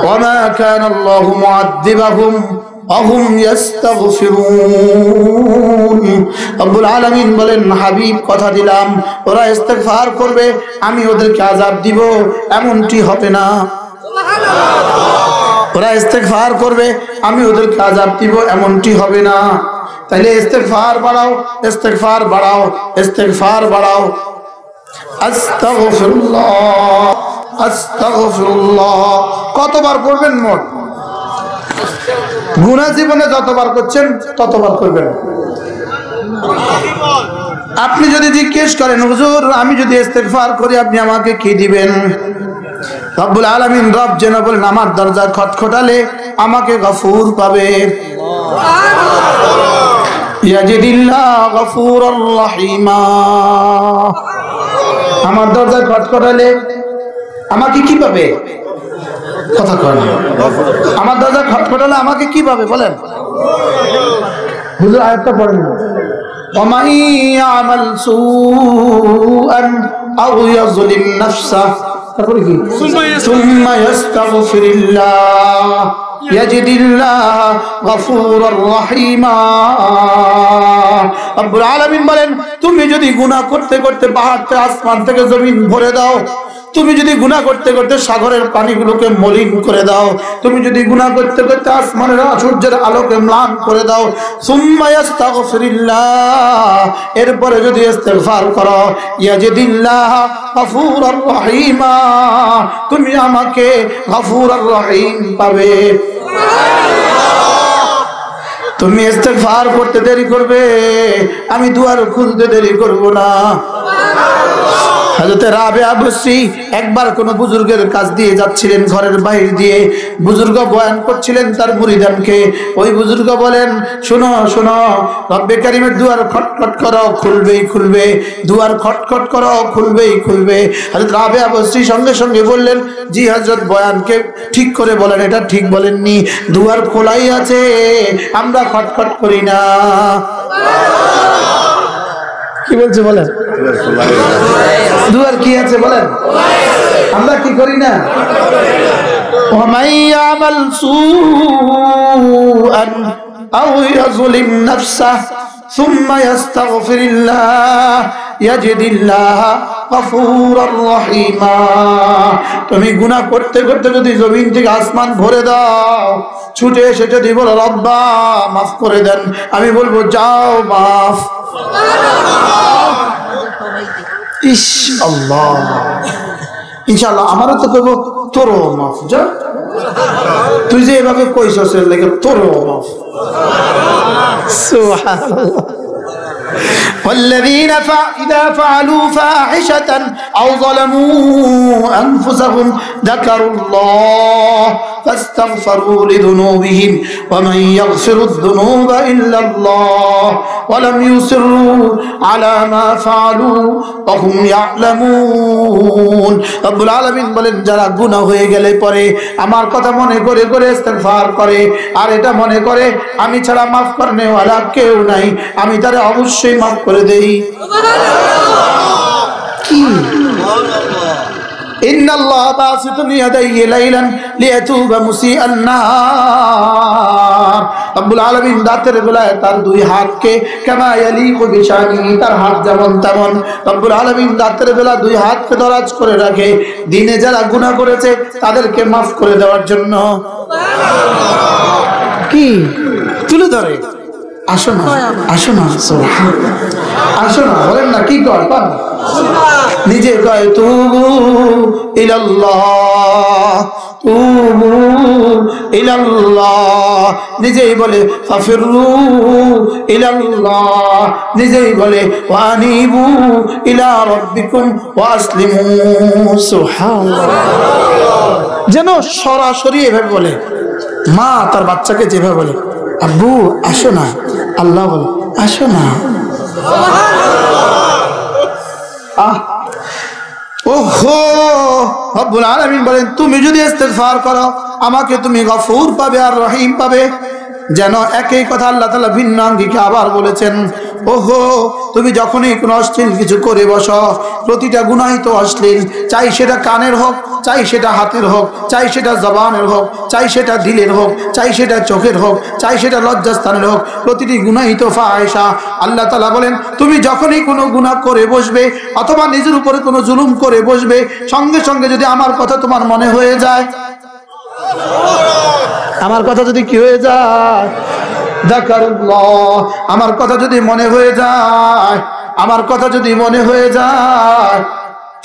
ওয়ামা কানাল্লাহু মুআদ্দিবাহুম ওয়া হুম ইস্তাগফিরুন। রব্বুল আলামিন বলেন, হাবিব কথা দিলাম ওরা ইস্তেগফার করবে, আমি ওদেরকে আযাব দিব, এমনটি হবে না। ওরা ইস্তেগফার করবে, আমি ওদেরকে আযাব দিব, এমনটি হবে না। তাইলে ইস্তেগফার বাড়াও, ইস্তেগফার বাড়াও, ইস্তেগফার বাড়াও। আস্তাগফিরুল্লাহ, আস্তাগফিরুল্লাহ কতবার করবেন? মোট গুনাহ জীবনে যতবার করছেন ততবার করবেন। আপনি যদি জিজ্ঞেস করেন, হুজুর আমি যদি ইস্তেগফার করি আপনি আমাকে কি দিবেন? রব্বুল আলামিন রব যেন বলেন, আমার দরজা খটখটালে আমাকে গফুর পাবে। ইয়াজিদিল্লাহ গফুরুর রহিমা। আমার দরজা খটখটালে আমাকে কি পাবে? কথা কয় না। আমার দরজা খটখটালে আমাকে কি পাবে বলেন? হুজুর আয়াতটা পড়েন না। ওয়ামান ইয়ামাল সুআন আও ইয়াযলিম নাফসাহু, তারপরে কি? সুম্মা ইস্তাগফিরিল্লাহ ইয়াজিদিল্লাহ গফুরুর রহিমা। রব্বুল আলামিন বলেন, তুমি যদি গুনাহ করতে করতে পাহাড় থেকে আসমান থেকে জমিন ভরে দাও, তুমি যদি গুনাহ করতে করতে সাগরের পানিগুলোকে মলিন করে দাও, তুমি যদি গুনাহ করতে করতে আসমানের সূর্যের আলোকে ম্লান করে দাও, সুম্মা ইস্তাগফিরিল্লাহ এরপরে যদি ইস্তেগফার করো, ইয়াজিদিল্লাহ গফুরুর রহিমা তুমি আমাকে গফুরুর রহিম পাবে। তুমি ইস্তেগফার করতে দেরি করবে, আমি দুয়ার খুলতে দেরি করব না। হযরত রাবিয়া বসরি একবার কোন বুজুর্গের কাছ দিয়ে যাচ্ছিলেন, ঘরের বাইরে দিয়ে বুজুর্গ বয়ান করছিলেন তার মুরিদানকে। ওই বুজুর্গ বলেন, শোনো শোনো, রব্বে কারীমের দুয়ার খটখট করো, খুলবেই খুলবে, দুয়ার খটখট করো, খুলবেই খুলবে। হযরত রাবিয়া বসরি সঙ্গে সঙ্গে বললেন, জি হযরত, বয়ানকে ঠিক করে বলেন, এটা ঠিক বলেননি, দুয়ার খোলাই আছে, আমরা খটখট করি না। কি বলছে বলেন? দুয়ার কি আছে বলেন? আমরা কি করি না? ওয়ামান ইয়ামাল সুআন আও ইয়াযলিম নাফসাহু সুম্মা ইস্তাগফিরিল্লাহ ইয়াজিদিল্লাহ গফুরুর রহিমা। তুমি গুনাহ করতে করতে যদি জমিন থেকে আসমান ভরে দাও, ছুটে এসে যদি বলো রব্বা মাফ করে দেন, আমি বলবো যাও মাফ। ইস আল্লাহ, ইনশাআল্লাহ আমারও তো কইব তোরও মাফ, যা তুই যে এভাবে কইছস এর লাগে তোরও মাফ। সুবহানাল্লাহ। والذين إذا فعلوا فاحشة أو ظلموا أنفسهم ذكروا الله فاستغفروا لذنوبهم ومن يغفر الذنوب إلا الله ولم يصروا على ما فعلوا وهم يعلمون। رب العالمين বলেন, যারা গুনাহ হয়ে গেলে পরে আমার কথা মনে করে করে ইস্তেগফার করে, আর এটা মনে করে আমি ছাড়া মাফ করনে ওয়ালা কেউ নাই, আমি তারে অবশ্যই মাফ করে দেই। কি ইন্নাল্লাহ বাসিতুন ইয়াদাইহি লাইলান লিয়াতুবা মুসিআন নাহার। রব্বুল আলামিন রাতের বেলায় তার দুই হাতকে কামা ইয়ালিকু বিশানি, তার হাত যেমন তেমন রব্বুল আলামিন রাতের বেলা দুই হাতকে দরাজ করে রাখে, দিনে যারা গুনাহ করেছে তাদেরকে মাফ করে দেওয়ার জন্য। কি তুলে ধরে, আসো না আসো না আসো না বলেন না, কি কর পান নিজে কয় তুবু ইলাল্লাহ, তুবু ইলাল্লাহ, নিজেই বলে ফাফিরু ইলাল্লাহ, নিজেই বলে ওয়ানিবু ইলা রাব্বিকুম ওয়াসলিমু। সুবহানাল্লাহ। যেন সরাসরি এভাবে বলে, মা তার বাচ্চাকে যেভাবে বলে আব্বু আসো না, আল্লাহ বলে আসো না। ওহো, রব্বুল আলামিন বলেন, তুমি যদি ইস্তেগফার করো আমাকে তুমি গফুর পাবে আর রহিম পাবে। যেন একই কথা আল্লাহ তাআলা ভিন্ন আঙ্গিকে আবার বলেছেন, ওহো তুমি যখনই কোনো অশ্লীল কিছু করে বসো, প্রতিটা গুনাহই তো অশ্লীল, চাই সেটা কানের হোক চাই সেটা হাতের হোক, চাই সেটা জবানের হোক, চাই সেটা দিলের হোক, চাই সেটা চোখের হোক, চাই সেটা লজ্জাস্থানের হোক, প্রতিটি গুনাহই তো ফাহিশা। আল্লাহ তাআলা বলেন তুমি যখনই কোনো গুনাহ করে বসবে অথবা নিজের উপরে কোনো জুলুম করে বসবে, সঙ্গে সঙ্গে যদি আমার কথা তোমার মনে হয়ে যায়, আমার কথা যদি কি হয়ে যায়, যাকারুল্লাহ, আমার কথা যদি মনে হয়ে যায়, আমার কথা যদি মনে হয়ে যায়,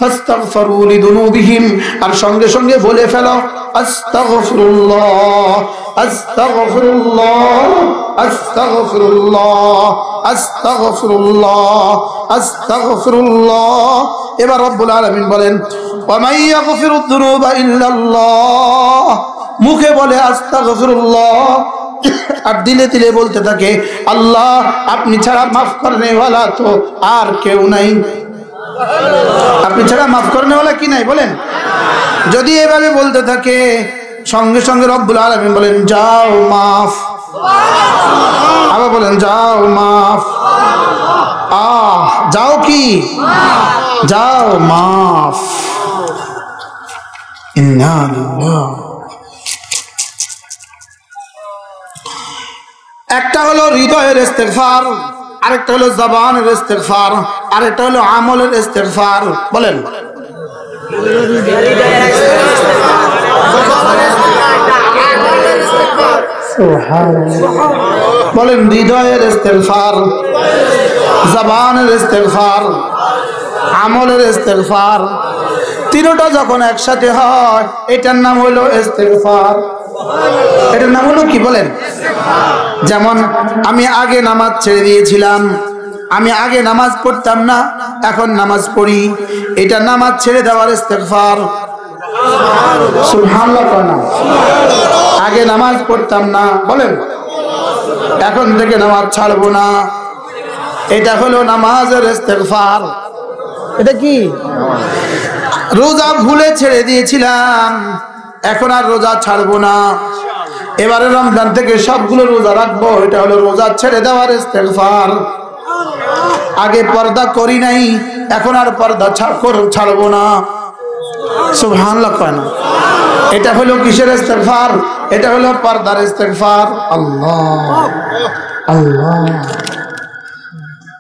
ফাস্তাগফিরু লিযুনুবিহিম, আর সঙ্গে সঙ্গে বলে ফেলো আস্তাগফিরুল্লাহ, আস্তাগফিরুল্লাহ, আস্তাগফিরুল্লাহ, আস্তাগফিরুল্লাহ, আস্তাগফিরুল্লাহ। এবার রব্বুল আলামিন বলেন ওয়া মান ইয়াগফিরুদ যুনুবা ইল্লাল্লাহ, মুখে বলে আস্তাগফিরুল্লাহ আর দিলে দিলে বলতে থাকে আল্লাহ আপনি ছাড়া মাফ করনেওয়ালা তো আর কেউ নাই, আপনি ছাড়া মাফ করনেওয়ালা কি নাই বলেন। যদি এভাবে বলতে থাকে সঙ্গে সঙ্গে রব্বুল আলামিন বলেন যাও মাফ, আবার বলেন যাও মাফ, যাও কি যাও মাফ। ইন্না লিল্লাহ। একটা হলো হৃদয়ের ইস্তেগফার, আরেকটা হলো জবানের ইস্তেগফার, আরেকটা হলো আমলের ইস্তেগফার। বলেন বলেন হৃদয়ের ইস্তেগফার, জবানের ইস্তেগফার, আমলের ইস্তেগফার, তিনটা যখন একসাথে হয় এটার নাম হলো ইস্তেগফার। এটার নাম হলো কি বলেন। যেমন আমি আগে নামাজ ছেড়ে দিয়েছিলাম, আমি আগে নামাজ পড়তাম না, এখন নামাজ পড়ি, এটা নামাজ ছেড়ে দেওয়ার ইস্তেগফার। সুবহানাল্লাহ না, আগে নামাজ পড়তাম না বলেন, এখন থেকে নামাজ ছাড়বো না, এটা হলো নামাজের ইস্তেগফার। এটা কি রোজা ভুলে ছেড়ে দিয়েছিলাম, এখন আর রোজা ছাড়বো না, এবারে রমজান থেকে সবগুলো রোজা রাখবো, এটা হলো রোজা ছেড়ে দেওয়ার ইস্তেগফার। আগে পর্দা করি নাই, এখন আর পর্দা ছাড়বো না। সুবহানাল্লাহ কয় না, এটা হলো কিসের ইস্তেগফার, এটা হলো পর্দার ইস্তেগফার। আল্লাহ আল্লাহ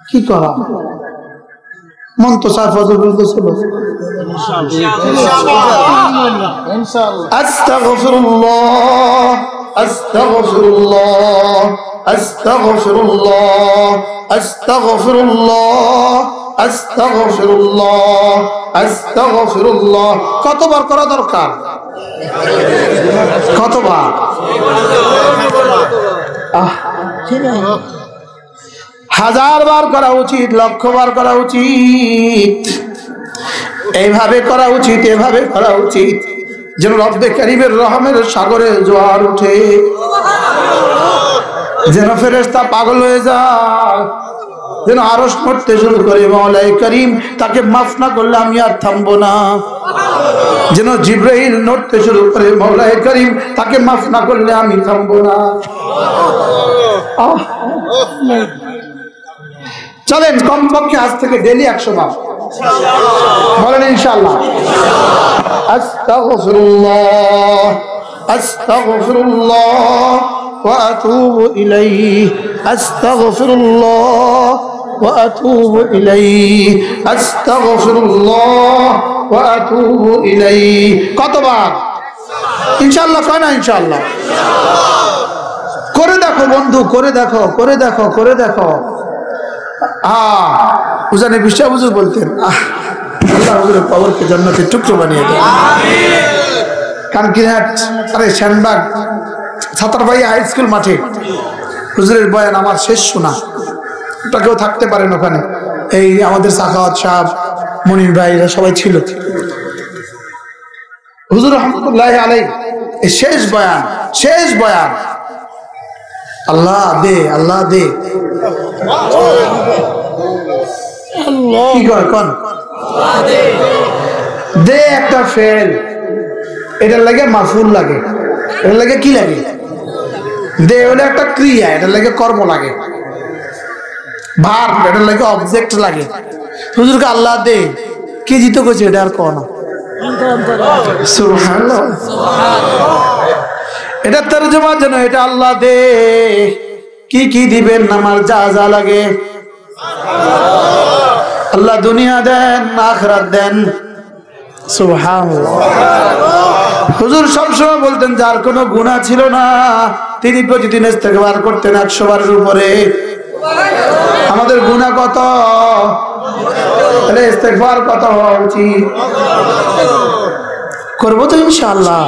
কি করা মন তো সাফ হতে বলতেছিল আস্তাগফিরুল্লাহ, আস্তাগফিরুল্লাহ, আস্তাগফিরুল্লাহ, আস্তাগফিরুল্লাহ, আস্তাগফিরুল্লাহ, আস্তাগফিরুল্লাহ। কতবার করা দরকার, কতবার? হাজার বার করা উচিত, লক্ষ বার করা উচিত, এইভাবে করা উচিত, এভাবে করা উচিত যেন রব্বে কারীমের রহমের সাগরে জোয়ার উঠে, যেন ফেরেশতা পাগল হয়ে যায়, যেন আরশ নড়তে শুরু করে, মওলাই করিম তাকে মাফ না করলে আমি আর থামবো না, যেন জিবরাইল নড়তে শুরু করে, মওলাই করিম তাকে মাফ না করলে আমি থামবো না। চলেন কমপক্ষে আজ থেকে ডেইলি 100 বার বলেন ইনশাআল্লাহ। আস্তাগফিরুল্লাহ, আস্তাগফিরুল্লাহ ওয়া আতুবু ইলাইহি, আস্তাগফিরুল্লাহ ওয়া আতুবু ইলাইহি, আস্তাগফিরুল্লাহ ওয়া আতুবু ইলাইহি। কতবার? ইনশাআল্লাহ কয় না ইনশাআল্লাহ। করে দেখো বন্ধু, করে দেখো, করে দেখো, করে দেখো। হুজুর বিশ্বাস হুজুর বলতেন আল্লাহ হুজুরের কবরকে জান্নাতের টুকরো বানিয়ে দেয়। কানকিরহাট আরে শ্যানবাগ ছাত্রভাই হাই স্কুল মাঠে হুজুরের বয়ান আমার শেষ শোনা, ওটা কেউ থাকতে পারেন ওখানে, এই আমাদের সাখাওয়াত সাহেব, মনির ভাই এরা সবাই ছিল। হুজুর রহমতুল্লাহি আলাইহি এই শেষ বয়ান, শেষ বয়ান, আল্লাহ দে, আল্লাহ দে, কি কয় কোন দে একটা ফেল, এটার লাগে মাফুল লাগে, এটার লাগে কি লাগে? দে হলে একটা ক্রিয়া, এটার লাগে কর্ম লাগে, ভার্ব, এটার লাগে অবজেক্ট লাগে। হুজুরকে আল্লাহ দে কি জিতে গেছে এটা আর কো না, সুবহানাল্লাহ। এটা তরজমা যেন এটা আল্লাহ দে, কি কি দিবেন আমার যা যা লাগে। আল্লাহ দুনিয়া দেন, আখিরাত দেন। সুবহানাল্লাহ। হুজুর সবসময় বলতেন যার কোনো গুনাহ ছিল না তিনি প্রতিদিন ইস্তেগফার করতেন 100 বারের উপরে। আমাদের গুনাহ কত? তাহলে ইস্তেগফার কত হওয়া উচিত? করবো তো ইনশাআল্লাহ।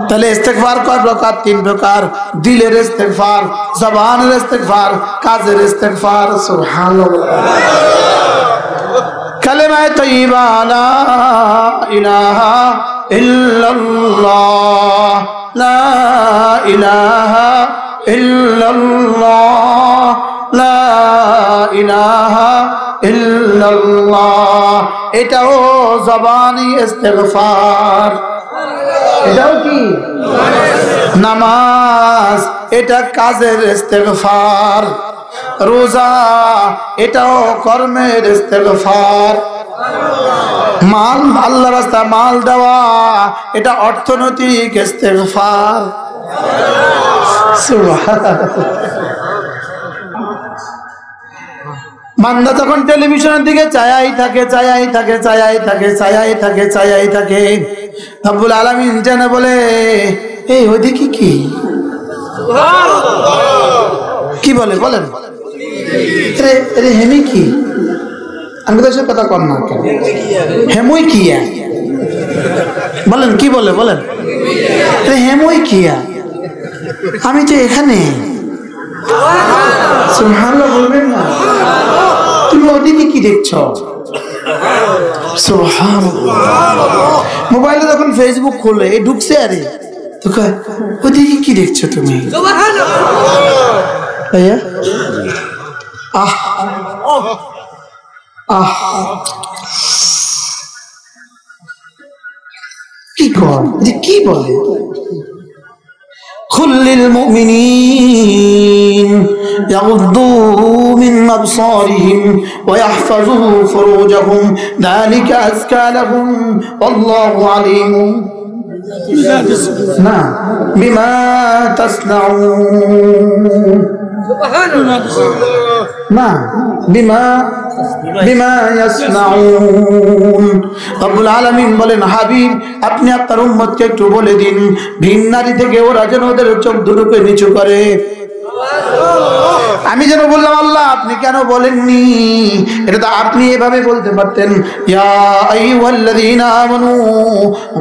তাহলে ইস্তেগফার কয় প্রকার? 3 প্রকার। দিলের ইস্তেগফার, জবানের ইস্তেগফার, কাজের ইস্তেগফার। সুবহানাল্লাহ। কালেমায়ে তাইয়্যিবা লা ইলাহা ইল্লাল্লাহ, লা ইলাহা ইল্লাল্লাহ, লা ইলাহা ইল্লাল্লাহ। এটাও জবানি ইস্তেগফার। এটাও কি? নামাজ, এটা কাজের ইস্তেগফার। রোজা, এটাও কর্মের ইস্তেগফার। মাল, আল্লাহর রাস্তায় মাল দেওয়া, এটা অর্থনৈতিক ইস্তেগফার। বান্দা তখন টেলিভিশনের দিকে চায়াই থাকে, চায়াই থাকে, চায়াই থাকে, চায়াই থাকে, চায়াই থাকে। রব্বুল আলামিন যেন বলে এই ওদিকে কি কি বলে বলেন? আরে হেমি কি? আমি তো কথা কর না, হেমুই কিয়া বলেন, কি বলে বলেন? হেমুই কিয়া, আমি তো এখানে। সুবহানাল্লাহ বলবেন না? তুমি ওদিকে কি দেখছো? সুবহানাল্লাহ। মোবাইলে যখন ফেসবুক খুলে ঢুকছে, আরে তো কয় ওদিকে কি দেখছো তুমি? ভাইয়া আহ আহ কি কর, কি বলে? قل للمؤمنين يغضوا من أبصارهم ويحفظوا فروجهم ذلك أزكى لهم والله عليم بما تصنعون। বিমা ইয়াসনাউন। রব্বুল আলামিন বলেন, হাবিব আপনি আপনার উম্মতকে একটু বলে দিন ভিন নারী থেকে ওরা যেন ওদের চোখ দুটোকে নিচু করে। আমি যেন বললাম আল্লাহ আপনি কেন বলেননি? এটা তো আপনি এভাবে বলতে পারতেন, ইয়া আইয়ুহাল্লাযীনা আমানু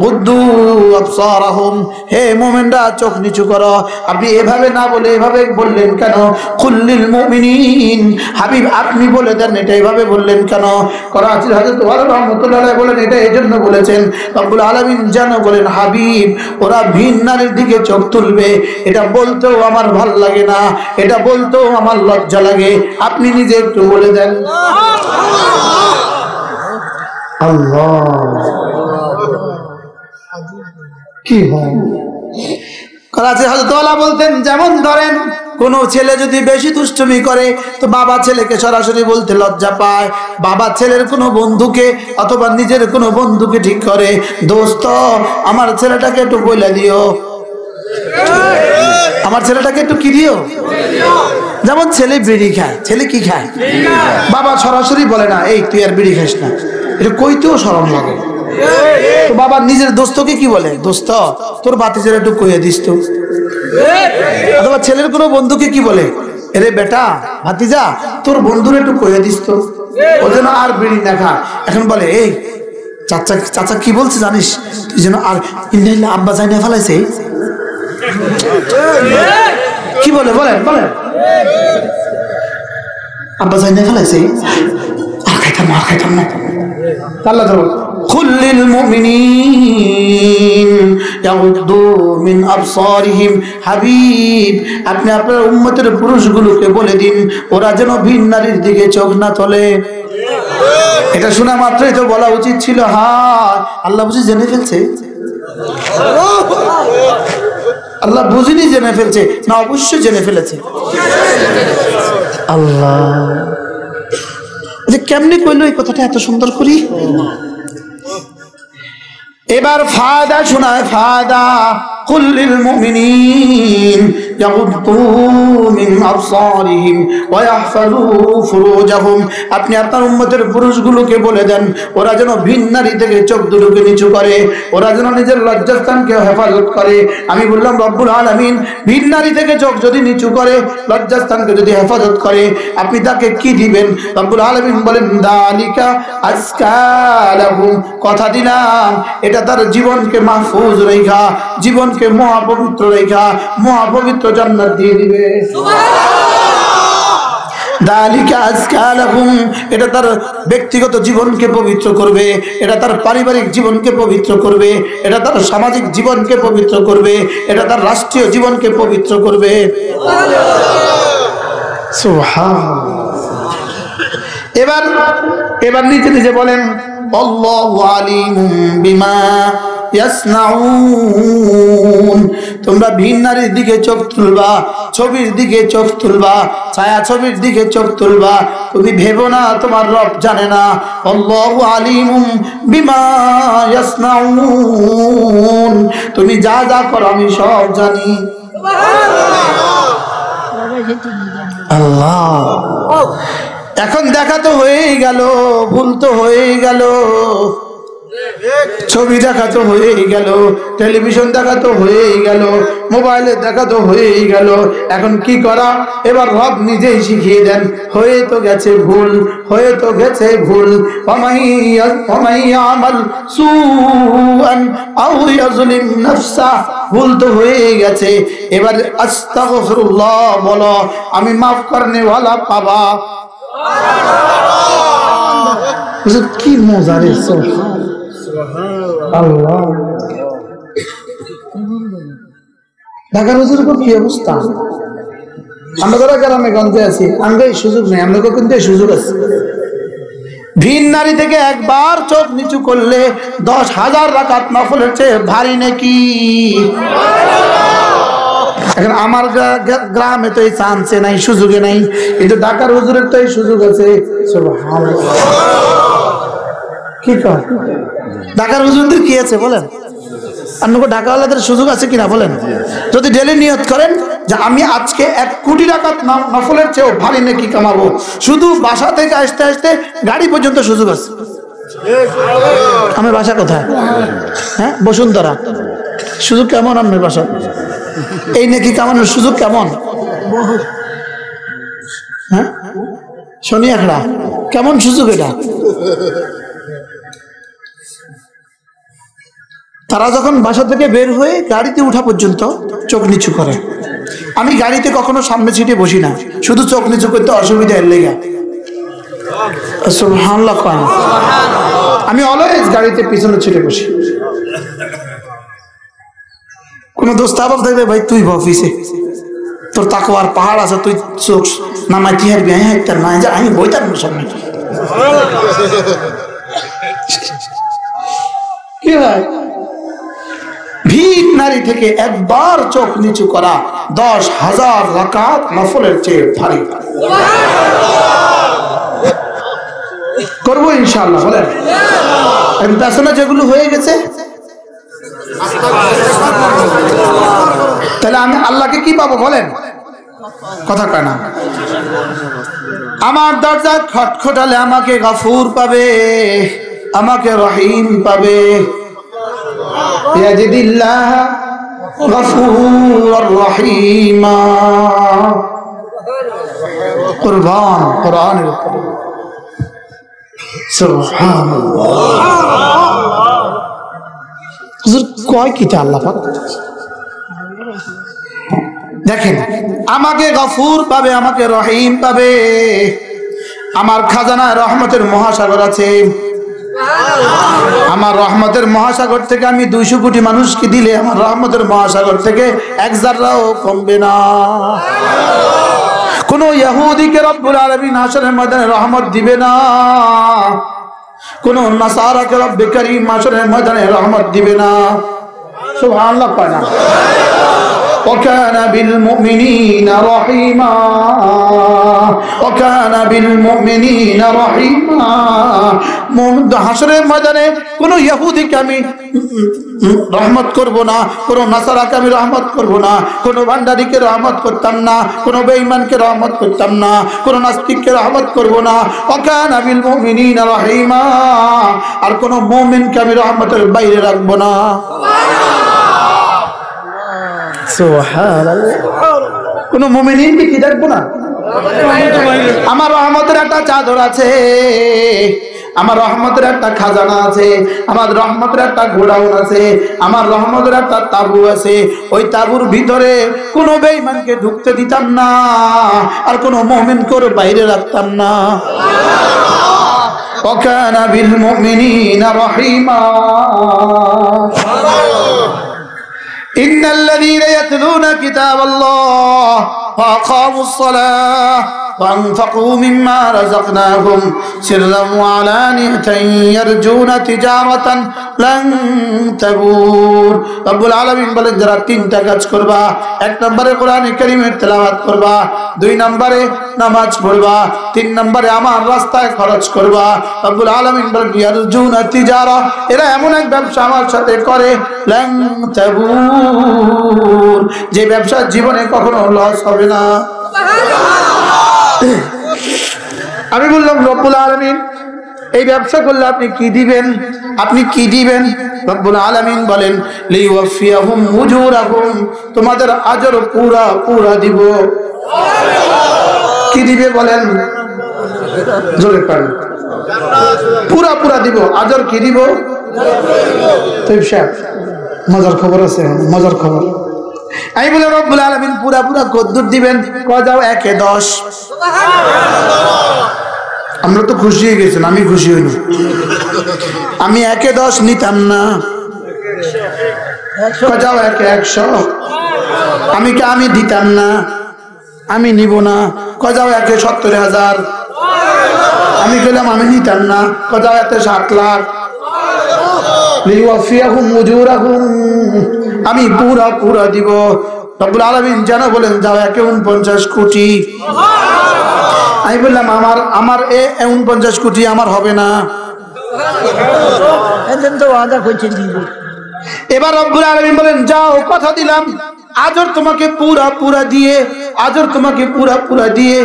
গুদ্দু আবসারাহুম, হে মুমিনরা চোখ নিচু করো। আপনি এভাবে না বলে এভাবে বললেন কেন? কুল্লিল মুমিনিন, হাবিব আপনি বলে দেন এটা এভাবে বললেন কেন? করাচির হযরত ওমর রাহমাতুল্লাহ আলাইহি বলেন এটা এজন্য বলেছেন রব্বুল আলামিন যেন বলেন, হাবিব ওরা ভিন নারীর দিকে চোখ তুলবে এটা বলতেও আমার ভালো লাগে না, এটা বলতেও আমার লজ্জা লাগে, আপনি নিজে একটু বলে দেন। আল্লাহ কি হয়? করাচি হযরত ওয়ালা বলতেন, যেমন ধরেন কোন ছেলে যদি বেশি দুষ্টুমি করে তো বাবা ছেলেকে সরাসরি বলতে লজ্জা পায়। বাবা ছেলের কোনো বন্ধুকে অথবা নিজের কোনো বন্ধুকে ঠিক করে, দোস্ত আমার ছেলেটাকে একটু বলে দিও, আমার ছেলেটাকে একটু কি দিও। যেমন ছেলে বিড়ি খায়, ছেলে কি খায়? বাবা সরাসরি বলে না এই তুই আর বিড়ি খাস না, এটা কইতেও শরম লাগে। তো বাবা নিজের দোস্তকে কি বলে, দোস্ত তোর বাতিজের একটু কইয়া দিস তো। অথবা ছেলের কোনো বন্ধুকে কি বলে, এরে বেটা ভাতিজা তোর বন্ধুর একটু কইয়া দিস তো, ও যেন আর বিড়ি না খা। এখন বলে এই চাচা, চাচা কি বলছে জানিস, তুই যেন আর আব্বা যাই না ফেলাইছে। কি বলে বলেন বলেন? আব্বা যাই না ফেলাইছে, আর খাইতাম না, আর খাইতাম না। আল্লাহ বলে কুল্লিল মুমিনিন ইয়াগুদ্দু মিন আবসারিহিম, হাবিব আপনি আপনার উম্মতের পুরুষগুলোকে বলে দিন ওরা যেন ভিন নারীর দিকে চোখ না তোলে। এটা শোনা মাত্রই তো বলা উচিত ছিল, হ্যাঁ আল্লাহ বুঝি জেনে ফেলছে, আল্লাহ বুঝিনি জেনে ফেলছে না, অবশ্যই জেনে ফেলেছে। আল্লাহ যে কেমনি কইলো এই কথাটা এত সুন্দর করি। এবার ফায়দা শোনায়, ফায়দা কুল লিল মুমিনিন ইয়াগুদ্দু মিন আবসারিহিম ওয়া ইয়াহফাযু ফুরুজাহুম। আপনি আপনার উম্মতের পুরুষগুলোকে বলে দেন ওরা যেন ভিন নারী থেকে চোখ দুটোকে নিচু করে, ওরা যেন নিজের লজ্জাস্থানকে হেফাজত করে। আমি বললাম রব্বুল আলামিন ভিন নারী থেকে চোখ যদি নিচু করে, লজ্জাস্থানকে যদি হেফাজত করে, আপনি তাকে কি দিবেন? রব্বুল আলামিন বলেন দালিকা আজকা লাহুম, কথা দিলাম এটা তার জীবনকে মাহফুজ রেখা, জীবনকে মহাপবিত্র রেখা, মহাপবিত্র জান্নাত দিয়ে দিবে। দালিকা আজকা লাহুম, এটা তার ব্যক্তিগত জীবনকে পবিত্র করবে, এটা তার পারিবারিক জীবনকে পবিত্র করবে, এটা তার সামাজিক জীবনকে পবিত্র করবে, এটা তার রাষ্ট্রীয় জীবনকে পবিত্র করবে। সুবহানাল্লাহ। এবার নিজে নিজে বলেন আল্লাহু আলিমুম বিমা ইয়াসনাউন। তোমরা ভিন নারীর দিকে চোখ তুলবা, ছবির দিকে চোখ তুলবা, ছায়া ছবির দিকে চোখ তুলবা, তুমি ভেবো না তোমার রব জানে না। আল্লাহু আলিমুম বিমা ইয়াসনাউন, তুমি যা যা করো আমি সব জানি। আল্লাহ। এখন দেখা তো হয়েই গেল, ভুল তো হয়েই গেল, ছবি দেখা তো হয়েই গেল, টেলিভিশন দেখা তো হয়েই গেল, মোবাইলে দেখা তো হয়েই গেল। এখন কি করা? এবার রব নিজেই শিখিয়ে দেন, হয়ে তো গেছে ভুল, হয়ে তো গেছে ভুল। আমাল সুআন আও ইয়াজলিম নাফসা, ভুল তো হয়েই গেছে। এবার আস্তাগফিরুল্লাহ বলো, আমি মাফ করনে ওয়ালা পাবা। কি মজা রে আল্লাহ। ঢাকার হুজুর কি অবস্থা? আমরা যারা গ্রামে গঞ্জে আছি আমরা এই সুযোগ নেই, আমরা কিন্তু এই সুযোগ আছে। ভিন নারী থেকে একবার চোখ নিচু করলে 10,000 রাকাত নফলের চেয়ে ভারী নাকি। এখন আমার গ্রামে তো এই চান্সে নাই, সুযোগে নাই, কিন্তু ঢাকার হুজুরের তো এই সুযোগ আছে। কি কর ঢাকার হুজুরদের কি আছে বলেন? আপনাকে ঢাকাওয়ালাদের সুযোগ আছে কিনা বলেন? যদি ডেলি নিয়ত করেন যে আমি আজকে 1 কোটি টাকা নফলের চেয়েও ভারী নাকি কামাবো, শুধু বাসা থেকে আসতে আসতে গাড়ি পর্যন্ত সুযোগ আছে। আমার বাসা কোথায়? হ্যাঁ, বসুন্ধরা। সুযোগ কেমন আপনার বাসা? এই নাকি কামানোর সুযোগ কেমন? হ্যাঁ, শনি আখড়া কেমন সুযোগ এটা? তারা যখন বাসা থেকে বের হয়ে গাড়িতে উঠা পর্যন্ত চোখ নিচু করে। আমি গাড়িতে কখনো সামনে সিটে বসি না, শুধু চোখ নিচু করতে অসুবিধা এর লেগা। সুবহানাল্লাহ। আমি অলওয়েজ গাড়িতে পিছনে সিটে বসি। কোন দোস্ত আবার দেখবে ভাই তুই অফিসে তোর তাকওয়ার পাহাড় আছে, তুই চোখ নামাই তিহারবি, না যা আমি বইতাম সামনে। কি হয়? ভিন নারী থেকে একবার চোখ নিচু করা 10,000 রাকাত নফলের চেয়ে ভারী। করবো ইনশাআল্লাহ বলেন। পেছনে যেগুলো হয়ে গেছে, তাহলে আমি আল্লাহকে কি পাবো বলেন? কথা কয় না। আমার দরজা খটখটালে আমাকে গফুর পাবে, আমাকে রহিম পাবে। ইয়াজিদিল্লাহ গফুরুর রহিমা। কুরবান কোরআনের উপর। সুবহানাল্লাহ। হুজুর কয় কিটা আল্লাহ পাক? দেখেন, আমাকে গফুর পাবে, আমাকে রহিম পাবে। আমার খাজানায় রহমতের মহাসাগর আছে। আমার রহমতের মহাসাগর থেকে আমি 200 কোটি মানুষকে দিলে আমার রহমতের মহাসাগর থেকে 1 জাররাও কমবে না। কোন ইহুদিকে রব্বুল আলামিন হাশরের ময়দানে রহমত দিবে না, কোন নাসারাকে রব্বে কারীম হাশরের ময়দানে রহমত দিবে না। সুবহানাল্লাহ। وكان بالمؤمنين رحيما وكان بالمؤمنين رحيما হাশরের ময়দানে কোন ইহুদিকে আমি রহমত করব না, কোন নাসারাকে আমি রহমত করব না, কোন ভান্ডারীকে রহমত করতাম না, কোন বেঈমানকে রহমত করতাম না, কোন নাস্তিককে রহমত করব না। ওয়াকানা বিল মুমিনিনা রহিমা, আর কোন মুমিনকে আমি রহমতের বাইরে রাখব না। সুবহানাল্লাহ। কোন মুমিনকে কি রাখব না? আমার রহমতের একটা চাদর আছে, আমার রহমতের একটা খাজানা আছে, আমার রহমতের একটা গোডাউন আছে, আমার রহমতের একটা তাবু আছে। ওই তাবুর ভিতরে কোনো বেঈমানকে ঢুকতে দিতাম না, আর কোনো মুমিনকে বাইরে রাখতাম না। ওয়াকানা বিল মুমিনিনা রহিমা। ইন্নাল্লাযীনা ইয়াতলুনা কিতাবাল্লাহ ওয়া আকামুস সালাহ وأنفقوا مما رزقناهم سرا وعلانية يرجون تجارة لن تبور। রব্বুল আলামিন বলেন যারা তিনটা কাজ করবা, এক নম্বরে কোরআন কারীমের তেলাওয়াত করবা, দুই নম্বরে নামাজ পড়বা, তিন নম্বরে আমার রাস্তায় খরচ করবা। রব্বুল আলামিন বলেন ইয়ারজুনা তিজারা, এরা এমন এক ব্যবসা আমার সাথে করে লন তাবুর, যে ব্যবসা জীবনে কখনো লস হবে না। আমি বললাম রব্বুল আলামিন এই ব্যবসা করলে আপনি কি দিবেন, আপনি কি দিবেন? রব্বুল আলামিন বলেন লিওয়াফিয়াহুম উজুরাহুম, তোমাদের আজর পুরা পুরা দিব। কি দিবে বলেন? জোরে পারেন। পুরা পুরা দিব। আজর কি দিব? তৈব সাহেব মজার খবর আছে, মজার খবর। আমি বলে রব্বুল আলামিন পুরা পুরা কদ্দুর দিবেন? কজাও 1 এ 10। আমরা তো খুশি হয়ে গেছেন, আমি খুশি হইনি। আমি 1 এ 10 নিতাম না। কজাও 1 এ 100। আমি দিতাম না, আমি নিব না। কজাও 1 এ 70,000। আমি গেলাম, আমি নিতাম না। কজাও 1 এ 7 লাখ। লিওয়াফিয়াহুম উজুরাহুম, আমি পুরা পুরা দিব। রব্বুল আলামিন যেন বলেন যাও 1 এ 49 কোটি। আমি বললাম আমার 49 কোটি আমার হবে না। এবার রব্বুল আলামিন বলেন যাও, কথা দিলাম আজর তোমাকে পুরা পুরা দিয়ে, আজর তোমাকে পুরা পুরা দিয়ে